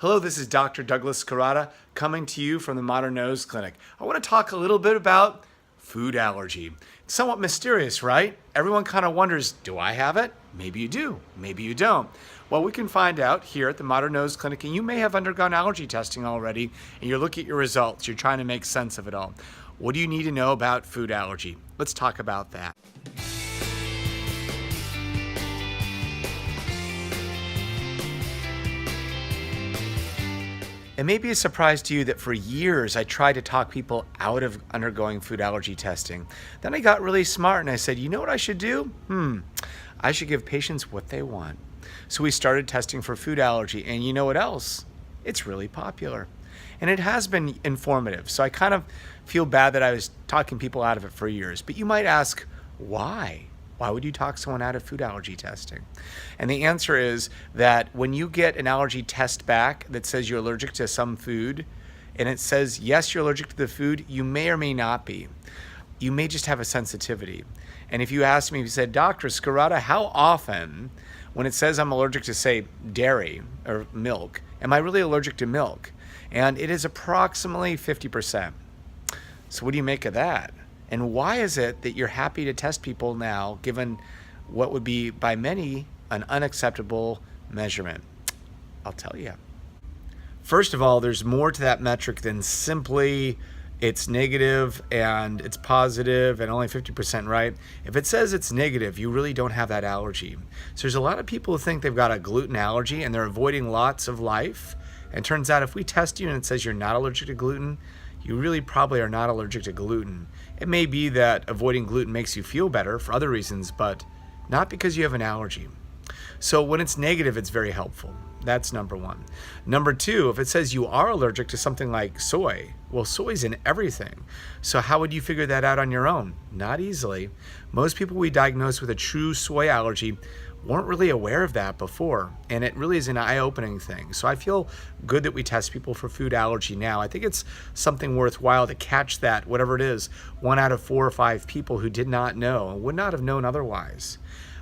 Hello, this is Dr. Douglas Carrata coming to you from the Modern Nose Clinic. I want to talk a little bit about food allergy. It's somewhat mysterious, right? Everyone kind of wonders, do I have it? Maybe you do, maybe you don't. Well, we can find out here at the Modern Nose Clinic, and you may have undergone allergy testing already, and you're looking at your results, you're trying to make sense of it all. What do you need to know about food allergy? Let's talk about that. It may be a surprise to you that for years I tried to talk people out of undergoing food allergy testing. Then I got really smart and I said, you know what I should do? I should give patients what they want. So we started testing for food allergy, and you know what else? It's really popular. And it has been informative. So I kind of feel bad that I was talking people out of it for years. But you might ask, why? Why would you talk someone out of food allergy testing? And the answer is that when you get an allergy test back that says you're allergic to some food, and it says, yes, you're allergic to the food, you may or may not be. You may just have a sensitivity. And if you asked me, if you said, Dr. Scarrata, how often, when it says I'm allergic to, say, dairy or milk, am I really allergic to milk? And it is approximately 50%. So what do you make of that? And why is it that you're happy to test people now, given what would be by many an unacceptable measurement? I'll tell you. First of all, there's more to that metric than simply it's negative and it's positive and only 50% right. If it says it's negative, you really don't have that allergy. So there's a lot of people who think they've got a gluten allergy and they're avoiding lots of life. And it turns out if we test you and it says you're not allergic to gluten, you really probably are not allergic to gluten. It may be that avoiding gluten makes you feel better for other reasons, but not because you have an allergy. So when it's negative, it's very helpful. That's number one. Number two, if it says you are allergic to something like soy, well, soy's in everything. So how would you figure that out on your own? Not easily. Most people we diagnose with a true soy allergy weren't really aware of that before, and it really is an eye-opening thing. So I feel good that we test people for food allergy now. I think it's something worthwhile to catch that, whatever it is, 1 out of 4 or 5 people who did not know and would not have known otherwise.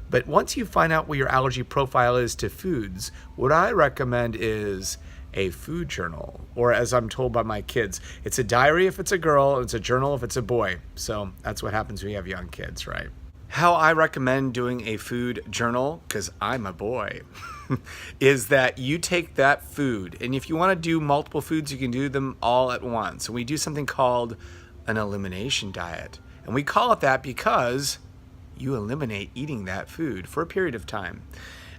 But once you find out what your allergy profile is to foods, what I recommend is a food journal, or as I'm told by my kids, it's a diary if it's a girl, it's a journal if it's a boy. So that's what happens when you have young kids, right? How I recommend doing a food journal, because I'm a boy, is that you take that food, and if you want to do multiple foods, you can do them all at once. And we do something called an elimination diet. And we call it that because you eliminate eating that food for a period of time.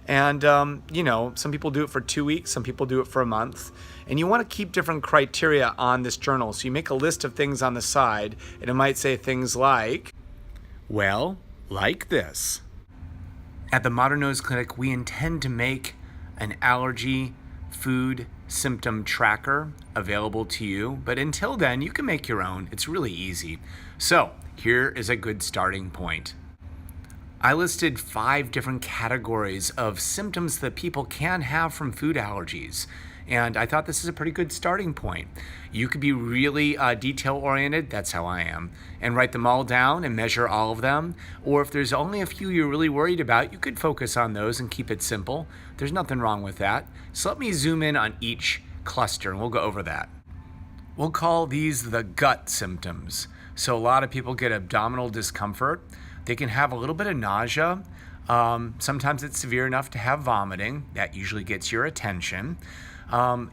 And, some people do it for 2 weeks, some people do it for a month. And you want to keep different criteria on this journal. So you make a list of things on the side, and it might say things like, well, like this. At the Modern Nose Clinic, we intend to make an allergy food symptom tracker available to you. But until then, you can make your own. It's really easy. So here is a good starting point. I listed 5 different categories of symptoms that people can have from food allergies. And I thought this is a pretty good starting point. You could be really detail-oriented, that's how I am, and write them all down and measure all of them. Or if there's only a few you're really worried about, you could focus on those and keep it simple. There's nothing wrong with that. So let me zoom in on each cluster and we'll go over that. We'll call these the gut symptoms. So a lot of people get abdominal discomfort. They can have a little bit of nausea. Sometimes it's severe enough to have vomiting. That usually gets your attention.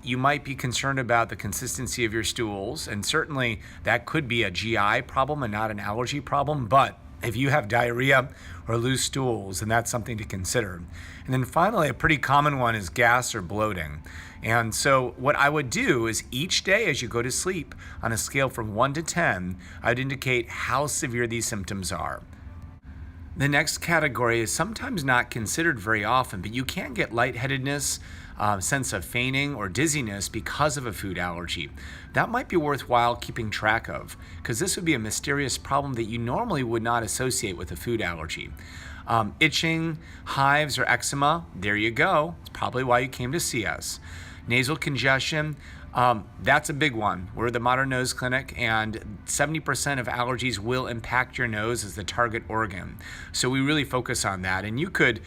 You might be concerned about the consistency of your stools, and certainly that could be a GI problem and not an allergy problem, but if you have diarrhea or loose stools, then that's something to consider. And then finally, a pretty common one is gas or bloating. And so what I would do is each day as you go to sleep, on a scale from 1 to 10, I'd indicate how severe these symptoms are. The next category is sometimes not considered very often, but you can get lightheadedness, sense of fainting or dizziness because of a food allergy. That might be worthwhile keeping track of, because this would be a mysterious problem that you normally would not associate with a food allergy. Itching, hives, or eczema, there you go. It's probably why you came to see us. Nasal congestion, that's a big one. We're the Modern Nose Clinic, and 70% of allergies will impact your nose as the target organ. So we really focus on that. And you could,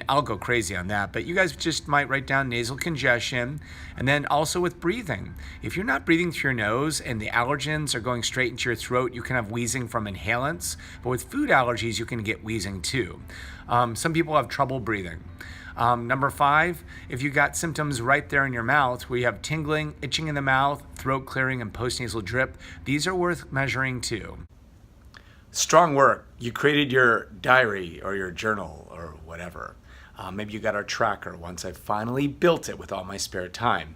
I'll go crazy on that, but you guys just might write down nasal congestion. And then also with breathing. If you're not breathing through your nose and the allergens are going straight into your throat, you can have wheezing from inhalants. But with food allergies, you can get wheezing too. Some people have trouble breathing. Number 5, if you got symptoms right there in your mouth where you have tingling, itching in the mouth, throat clearing, and postnasal drip, these are worth measuring too. Strong work. You created your diary or your journal or whatever. Maybe you got our tracker once I finally built it with all my spare time.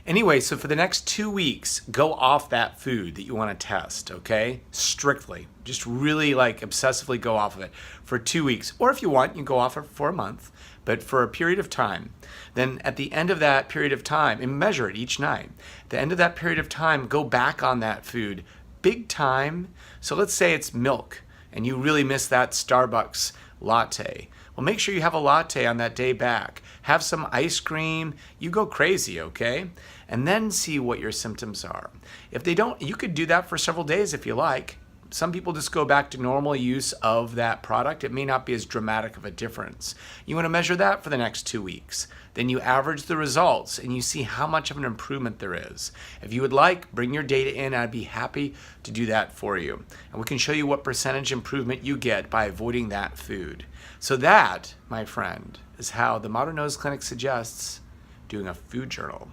Anyway, so for the next 2 weeks, go off that food that you want to test, okay? Strictly. Just really obsessively go off of it for 2 weeks. Or if you want, you can go off it for a month, but for a period of time. Then at the end of that period of time, and measure it each night, at the end of that period of time, go back on that food big time. So let's say it's milk and you really miss that Starbucks latte. Well, make sure you have a latte on that day back. Have some ice cream. You go crazy, okay? And then see what your symptoms are. If they don't, you could do that for several days if you like. Some people just go back to normal use of that product. It may not be as dramatic of a difference. You want to measure that for the next 2 weeks. Then you average the results and you see how much of an improvement there is. If you would like, bring your data in. I'd be happy to do that for you. And we can show you what percentage improvement you get by avoiding that food. So that, my friend, is how the Modern Nose Clinic suggests doing a food journal.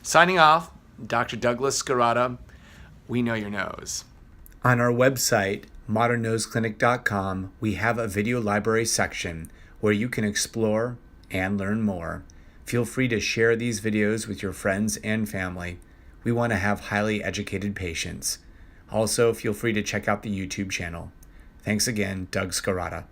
Signing off, Dr. Douglas Scarata. We know your nose. On our website, modernnoseclinic.com, we have a video library section where you can explore and learn more. Feel free to share these videos with your friends and family. We want to have highly educated patients. Also, feel free to check out the YouTube channel. Thanks again, Doug Scarata.